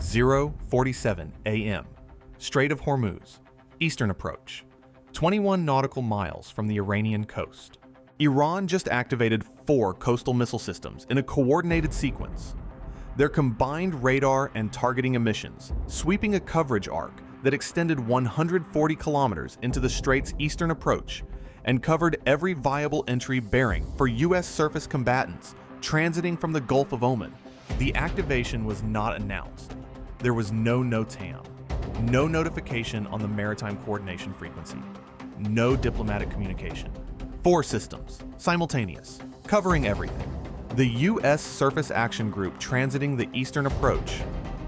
0:47 a.m. Strait of Hormuz, eastern approach, 21 nautical miles from the Iranian coast. Iran just activated 4 coastal missile systems in a coordinated sequence. Their combined radar and targeting emissions, sweeping a coverage arc that extended 140 kilometers into the strait's eastern approach and covered every viable entry bearing for U.S. surface combatants transiting from the Gulf of Oman. The activation was not announced. There was no NOTAM, no notification on the Maritime Coordination Frequency, no diplomatic communication. 4 systems, simultaneous, covering everything. The U.S. Surface Action Group transiting the eastern approach,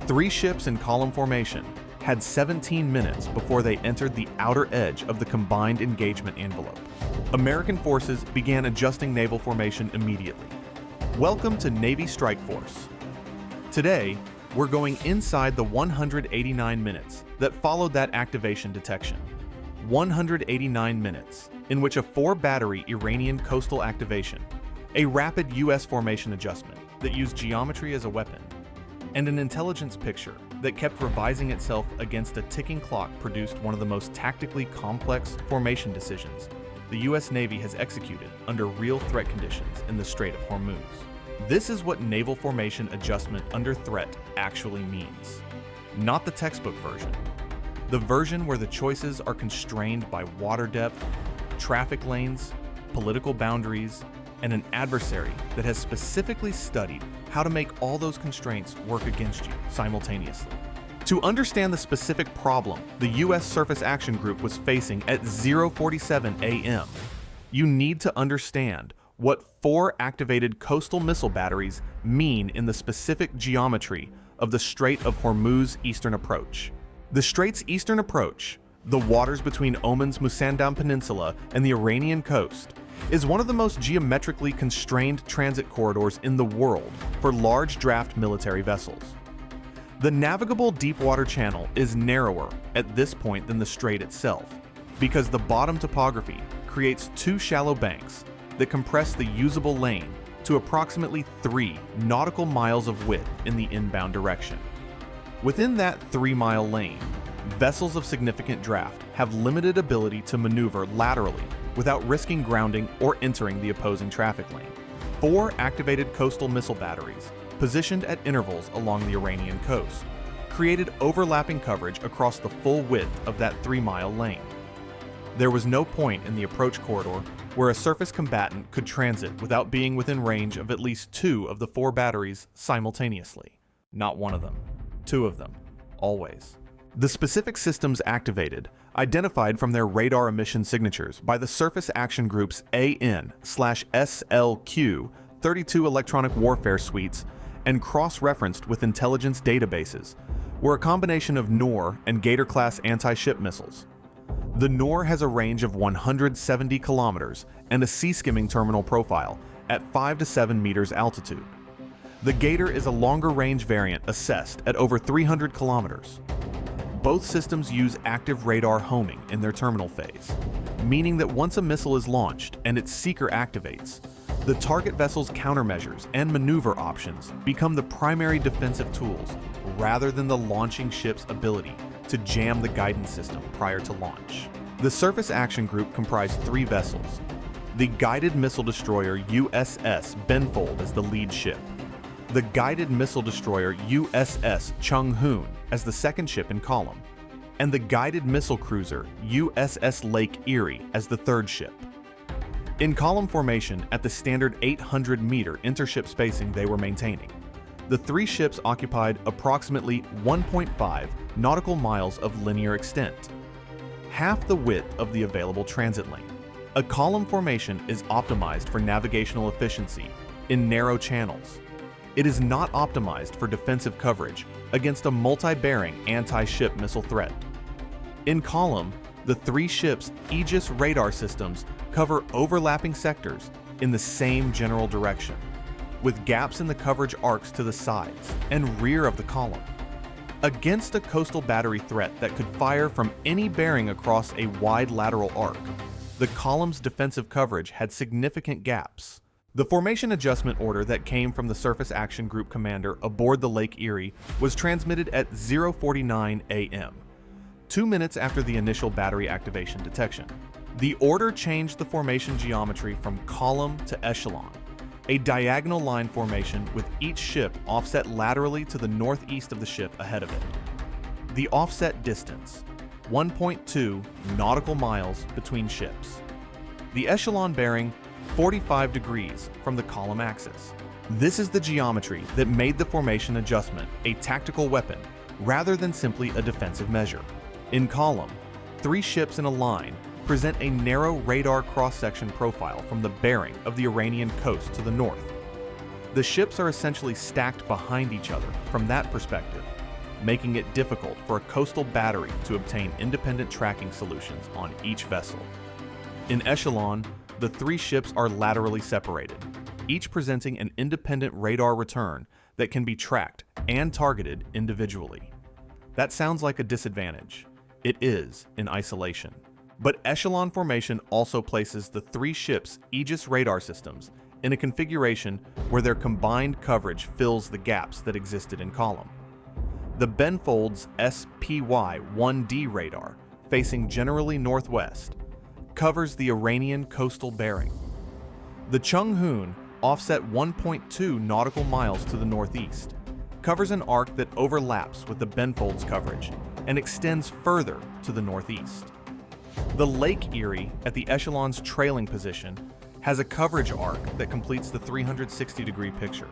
3 ships in column formation, had 17 minutes before they entered the outer edge of the combined engagement envelope. American forces began adjusting naval formation immediately. Welcome to Navy Strikeforce. Today, we're going inside the 189 minutes that followed that activation detection. 189 minutes in which a 4-battery Iranian coastal activation, a rapid U.S. formation adjustment that used geometry as a weapon, and an intelligence picture that kept revising itself against a ticking clock produced one of the most tactically complex formation decisions the U.S. Navy has executed under real threat conditions in the Strait of Hormuz. This is what naval formation adjustment under threat actually means. Not the textbook version. The version where the choices are constrained by water depth, traffic lanes, political boundaries, and an adversary that has specifically studied how to make all those constraints work against you simultaneously. To understand the specific problem the U.S. Surface Action Group was facing at 0:47 a.m., you need to understand what 4 activated coastal missile batteries mean in the specific geometry of the Strait of Hormuz eastern approach. The Strait's eastern approach, the waters between Oman's Musandam Peninsula and the Iranian coast, is one of the most geometrically constrained transit corridors in the world for large draft military vessels. The navigable deepwater channel is narrower at this point than the strait itself, because the bottom topography creates 2 shallow banks that compress the usable lane to approximately 3 nautical miles of width in the inbound direction. Within that 3-mile lane, vessels of significant draft have limited ability to maneuver laterally without risking grounding or entering the opposing traffic lane. 4 activated coastal missile batteries, positioned at intervals along the Iranian coast, created overlapping coverage across the full width of that 3-mile lane. There was no point in the approach corridor where a surface combatant could transit without being within range of at least 2 of the 4 batteries simultaneously. Not 1 of them. 2 of them. Always. The specific systems activated, identified from their radar emission signatures by the Surface Action Group's AN/SLQ 32 electronic warfare suites and cross-referenced with intelligence databases, were a combination of Noor and Gator-class anti-ship missiles. The Noor has a range of 170 kilometers and a sea-skimming terminal profile at 5 to 7 meters altitude. The Gator is a longer-range variant assessed at over 300 kilometers. Both systems use active radar homing in their terminal phase, meaning that once a missile is launched and its seeker activates, the target vessel's countermeasures and maneuver options become the primary defensive tools rather than the launching ship's ability to jam the guidance system prior to launch. The Surface Action Group comprised 3 vessels. The guided missile destroyer USS Benfold as the lead ship, the guided missile destroyer USS Chung-hoon as the second ship in column, and the guided missile cruiser USS Lake Erie as the third ship. In column formation at the standard 800-meter intership spacing they were maintaining, the 3 ships occupied approximately 1.5 nautical miles of linear extent, half the width of the available transit lane. A column formation is optimized for navigational efficiency in narrow channels. It is not optimized for defensive coverage against a multi-bearing anti-ship missile threat. In column, the 3 ships' Aegis radar systems cover overlapping sectors in the same general direction, with gaps in the coverage arcs to the sides and rear of the column. Against a coastal battery threat that could fire from any bearing across a wide lateral arc, the column's defensive coverage had significant gaps, The formation adjustment order that came from the Surface Action Group commander aboard the Lake Erie was transmitted at 0:49 a.m., 2 minutes after the initial battery activation detection. The order changed the formation geometry from column to echelon, a diagonal line formation with each ship offset laterally to the northeast of the ship ahead of it. The offset distance, 1.2 nautical miles between ships. The echelon bearing, 45 degrees from the column axis. This is the geometry that made the formation adjustment a tactical weapon rather than simply a defensive measure. In column, 3 ships in a line present a narrow radar cross-section profile from the bearing of the Iranian coast to the north. The ships are essentially stacked behind each other from that perspective, making it difficult for a coastal battery to obtain independent tracking solutions on each vessel. In echelon, the 3 ships are laterally separated, each presenting an independent radar return that can be tracked and targeted individually. That sounds like a disadvantage. It is in isolation. But echelon formation also places the 3 ships' Aegis radar systems in a configuration where their combined coverage fills the gaps that existed in column. The Benfold's SPY-1D radar, facing generally northwest, covers the Iranian coastal bearing. The Chung-Hoon, offset 1.2 nautical miles to the northeast, covers an arc that overlaps with the Benfold's coverage and extends further to the northeast. The Lake Erie, at the echelon's trailing position, has a coverage arc that completes the 360-degree picture.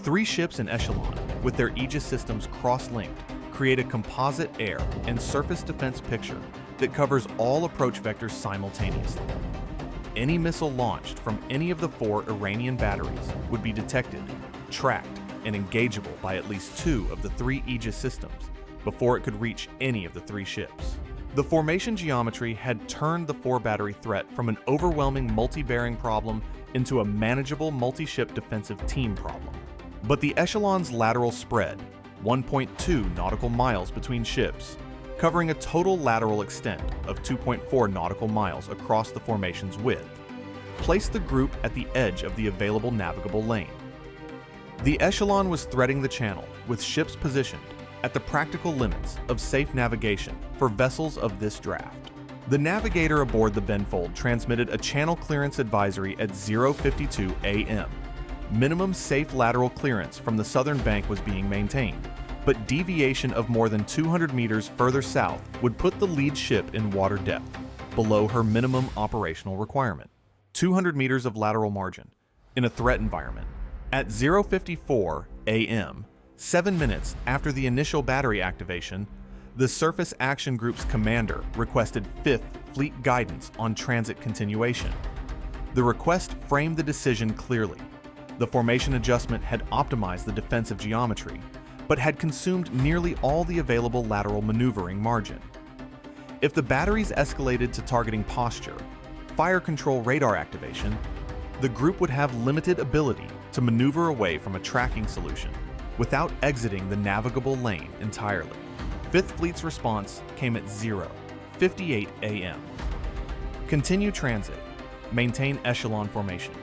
3 ships in echelon, with their Aegis systems cross-linked, create a composite air and surface defense picture that covers all approach vectors simultaneously. Any missile launched from any of the 4 Iranian batteries would be detected, tracked, and engageable by at least 2 of the 3 Aegis systems before it could reach any of the 3 ships. The formation geometry had turned the 4-battery threat from an overwhelming multi-bearing problem into a manageable multi-ship defensive team problem. But the echelon's lateral spread, 1.2 nautical miles between ships, covering a total lateral extent of 2.4 nautical miles across the formation's width, placed the group at the edge of the available navigable lane. The echelon was threading the channel with ships positioned at the practical limits of safe navigation for vessels of this draft. The navigator aboard the Benfold transmitted a channel clearance advisory at 0:52 a.m. Minimum safe lateral clearance from the southern bank was being maintained, but deviation of more than 200 meters further south would put the lead ship in water depth, below her minimum operational requirement. 200 meters of lateral margin, in a threat environment. At 0:54 a.m., 7 minutes after the initial battery activation, the Surface Action Group's commander requested 5th Fleet guidance on transit continuation. The request framed the decision clearly. The formation adjustment had optimized the defensive geometry, but had consumed nearly all the available lateral maneuvering margin. If the batteries escalated to targeting posture, fire control radar activation, the group would have limited ability to maneuver away from a tracking solution without exiting the navigable lane entirely. 5th Fleet's response came at 0:58 a.m. Continue transit. Maintain echelon formation.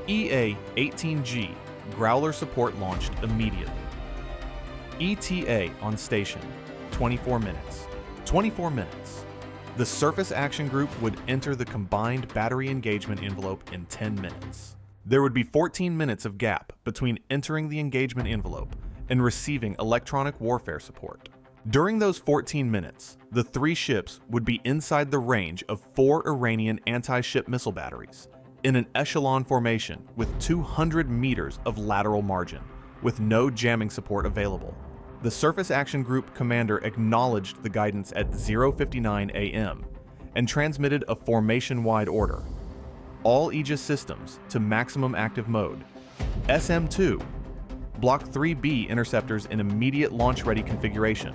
EA-18G Growler support launched immediately. ETA on station, 24 minutes. 24 minutes. The Surface Action Group would enter the combined battery engagement envelope in 10 minutes. There would be 14 minutes of gap between entering the engagement envelope and receiving electronic warfare support. During those 14 minutes, the 3 ships would be inside the range of 4 Iranian anti-ship missile batteries in an echelon formation with 200 meters of lateral margin, with no jamming support available. The Surface Action Group commander acknowledged the guidance at 0:59 a.m. and transmitted a formation-wide order. All Aegis systems to maximum active mode. SM-2, Block 3B interceptors in immediate launch-ready configuration.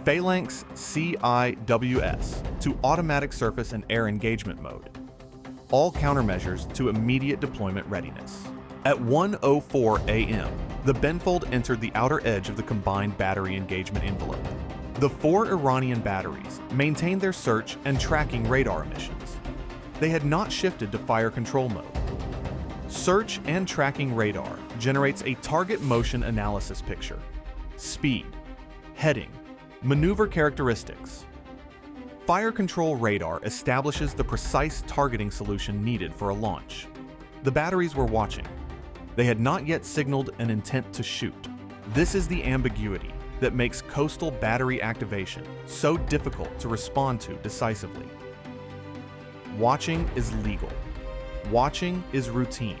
Phalanx CIWS to automatic surface and air engagement mode. All countermeasures to immediate deployment readiness. At 1:04 a.m., the Benfold entered the outer edge of the combined battery engagement envelope. The 4 Iranian batteries maintained their search and tracking radar emissions. They had not shifted to fire control mode. Search and tracking radar generates a target motion analysis picture, speed, heading, maneuver characteristics. Fire control radar establishes the precise targeting solution needed for a launch. The batteries were watching. They had not yet signaled an intent to shoot. This is the ambiguity that makes coastal battery activation so difficult to respond to decisively. Watching is legal. Watching is routine.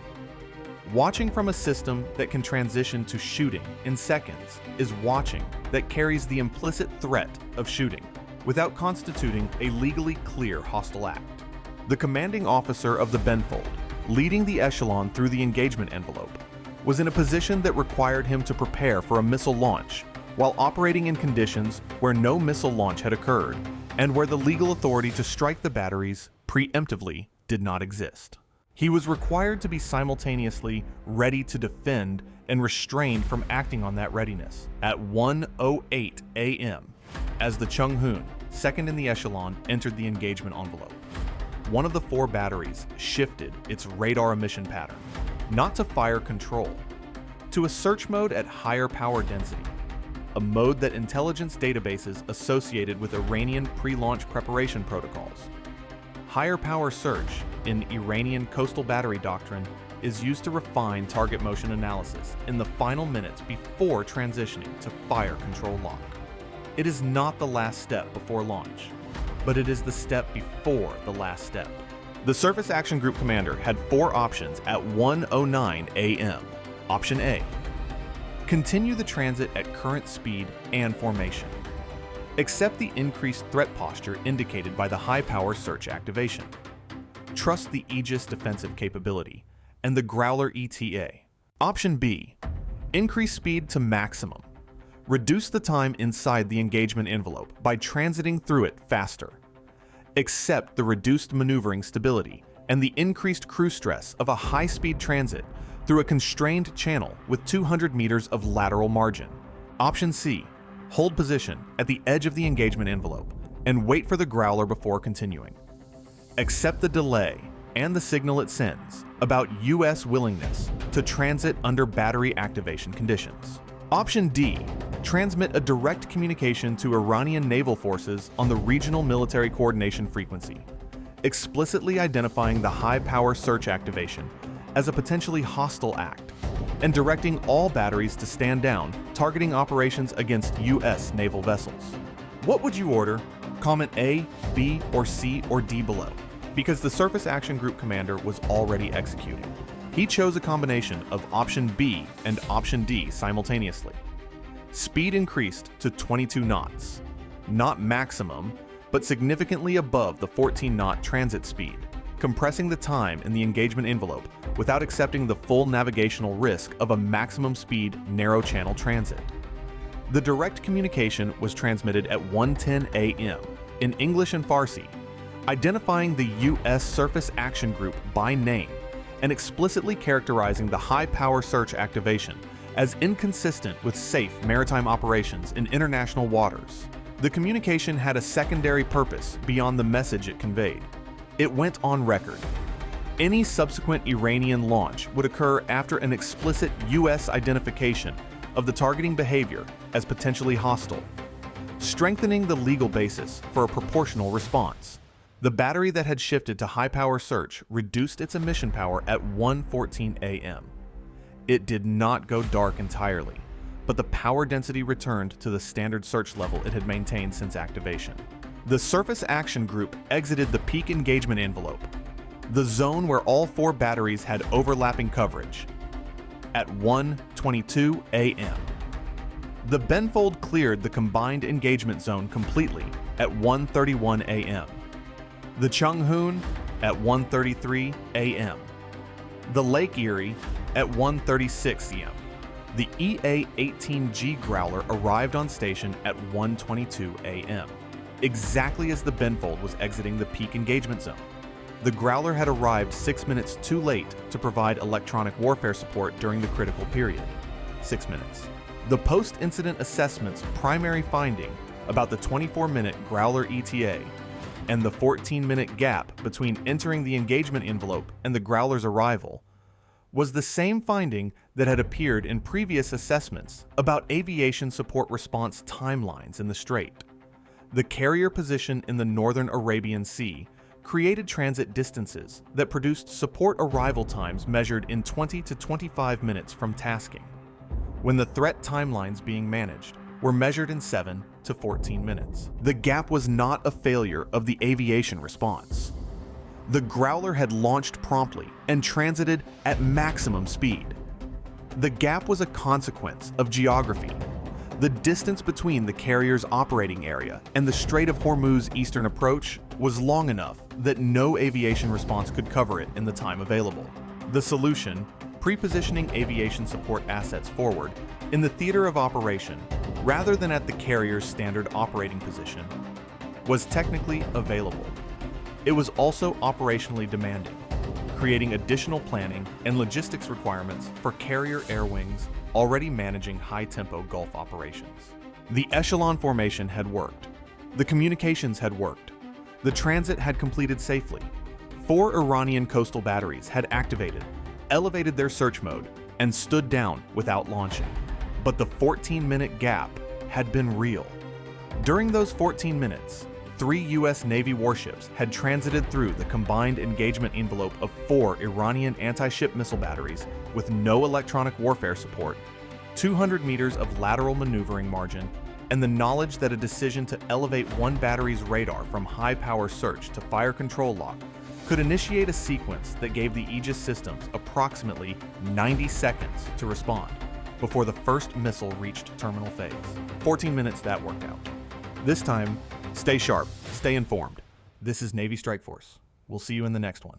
Watching from a system that can transition to shooting in seconds is watching that carries the implicit threat of shooting without constituting a legally clear hostile act. The commanding officer of the Benfold, leading the echelon through the engagement envelope, was in a position that required him to prepare for a missile launch while operating in conditions where no missile launch had occurred and where the legal authority to strike the batteries preemptively did not exist. He was required to be simultaneously ready to defend and restrained from acting on that readiness at 1:08 a.m. as the Chung-hoon, second in the echelon, entered the engagement envelope. One of the 4 batteries shifted its radar emission pattern, not to fire control, to a search mode at higher power density, a mode that intelligence databases associated with Iranian pre-launch preparation protocols. Higher power search in Iranian coastal battery doctrine is used to refine target motion analysis in the final minutes before transitioning to fire control lock. It is not the last step before launch, but it is the step before the last step. The Surface Action Group commander had 4 options at 1:09 a.m. Option A: continue the transit at current speed and formation. Accept the increased threat posture indicated by the high-power search activation. Trust the Aegis defensive capability and the Growler ETA. Option B: increase speed to maximum. Reduce the time inside the engagement envelope by transiting through it faster. Accept the reduced maneuvering stability and the increased crew stress of a high-speed transit through a constrained channel with 200 meters of lateral margin. Option C: hold position at the edge of the engagement envelope and wait for the Growler before continuing. Accept the delay and the signal it sends about U.S. willingness to transit under battery activation conditions. Option D: transmit a direct communication to Iranian naval forces on the regional military coordination frequency, explicitly identifying the high-power search activation as a potentially hostile act, and directing all batteries to stand down, targeting operations against U.S. naval vessels. What would you order? Comment A, B, or C, or D below, because the Surface Action Group commander was already executing. He chose a combination of Option B and Option D simultaneously. Speed increased to 22 knots, not maximum, but significantly above the 14-knot transit speed, compressing the time in the engagement envelope without accepting the full navigational risk of a maximum speed narrow channel transit. The direct communication was transmitted at 1:10 a.m. in English and Farsi, identifying the U.S. Surface Action Group by name and explicitly characterizing the high-power search activation as inconsistent with safe maritime operations in international waters. The communication had a secondary purpose beyond the message it conveyed. It went on record. Any subsequent Iranian launch would occur after an explicit U.S. identification of the targeting behavior as potentially hostile, strengthening the legal basis for a proportional response. The battery that had shifted to high-power search reduced its emission power at 1:14 a.m. It did not go dark entirely, but the power density returned to the standard search level it had maintained since activation. The Surface Action Group exited the peak engagement envelope, the zone where all 4 batteries had overlapping coverage, at 1:22 a.m. The Benfold cleared the combined engagement zone completely at 1:31 a.m. The Chung-hoon at 1:33 a.m. The Lake Erie at 1:36 a.m. The EA-18G Growler arrived on station at 1:22 a.m., exactly as the Benfold was exiting the peak engagement zone. The Growler had arrived 6 minutes too late to provide electronic warfare support during the critical period. 6 minutes. The post-incident assessment's primary finding about the 24-minute Growler ETA and the 14-minute gap between entering the engagement envelope and the Growler's arrival was the same finding that had appeared in previous assessments about aviation support response timelines in the strait. The carrier position in the northern Arabian Sea created transit distances that produced support arrival times measured in 20 to 25 minutes from tasking, when the threat timelines being managed were measured in 7 to 14 minutes. The gap was not a failure of the aviation response. The Growler had launched promptly and transited at maximum speed. The gap was a consequence of geography. The distance between the carrier's operating area and the Strait of Hormuz eastern approach was long enough that no aviation response could cover it in the time available. The solution, pre-positioning aviation support assets forward in the theater of operation rather than at the carrier's standard operating position, was technically available. It was also operationally demanding, creating additional planning and logistics requirements for carrier air wings already managing high-tempo Gulf operations. The echelon formation had worked. The communications had worked. The transit had completed safely. 4 Iranian coastal batteries had activated, elevated their search mode, and stood down without launching. But the 14-minute gap had been real. During those 14 minutes, 3 U.S. Navy warships had transited through the combined engagement envelope of 4 Iranian anti-ship missile batteries with no electronic warfare support, 200 meters of lateral maneuvering margin, and the knowledge that a decision to elevate one battery's radar from high-power search to fire control lock could initiate a sequence that gave the Aegis systems approximately 90 seconds to respond before the first missile reached terminal phase. 14 minutes that worked out. This time, stay sharp, stay informed. This is Navy Strikeforce. We'll see you in the next one.